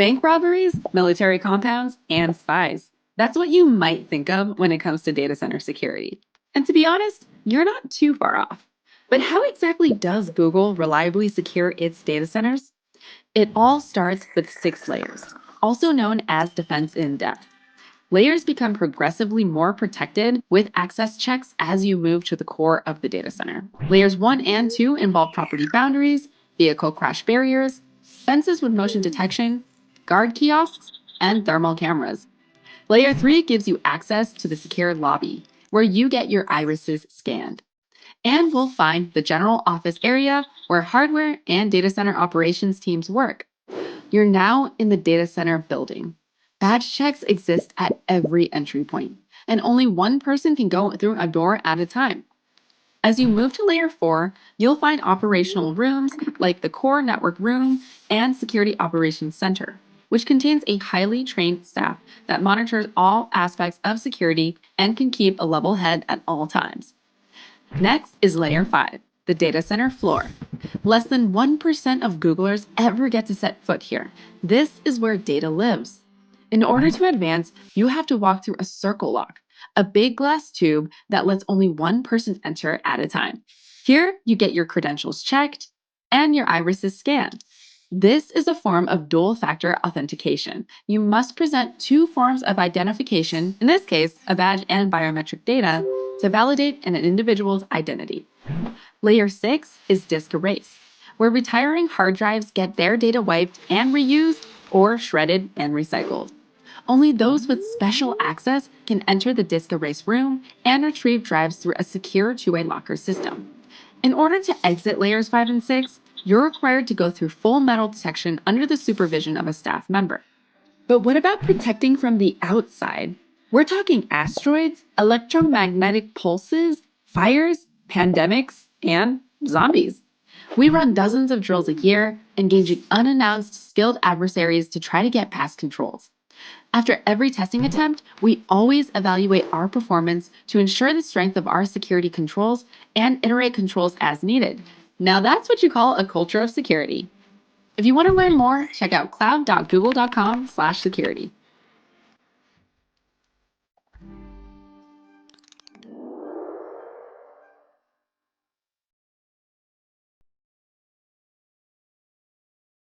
Bank robberies, military compounds, and spies. That's what you might think of when it comes to data center security. And to be honest, you're not too far off. But how exactly does Google reliably secure its data centers? It all starts with 6 layers, also known as defense in depth. Layers become progressively more protected with access checks as you move to the core of the data center. Layers 1 and 2 involve property boundaries, vehicle crash barriers, fences with motion detection, guard kiosks, and thermal cameras. Layer 3 gives you access to the secure lobby, where you get your irises scanned. And we'll find the general office area where hardware and data center operations teams work. You're now in the data center building. Badge checks exist at every entry point, and only one person can go through a door at a time. As you move to layer 4, you'll find operational rooms like the core network room and security operations center, which contains a highly trained staff that monitors all aspects of security and can keep a level head at all times. Next is layer 5, the data center floor. Less than 1% of Googlers ever get to set foot here. This is where data lives. In order to advance, you have to walk through a circle lock, a big glass tube that lets only one person enter at a time. Here, you get your credentials checked and your irises scanned. This is a form of dual factor authentication. You must present two forms of identification, in this case, a badge and biometric data, to validate an individual's identity. Layer 6 is disk erase, where retiring hard drives get their data wiped and reused or shredded and recycled. Only those with special access can enter the disk erase room and retrieve drives through a secure two-way locker system. In order to exit layers 5 and 6, you're required to go through full metal detection under the supervision of a staff member. But what about protecting from the outside? We're talking asteroids, electromagnetic pulses, fires, pandemics, and zombies. We run dozens of drills a year, engaging unannounced, skilled adversaries to try to get past controls. After every testing attempt, we always evaluate our performance to ensure the strength of our security controls and iterate controls as needed. Now that's what you call a culture of security. If you want to learn more, check out cloud.google.com/security.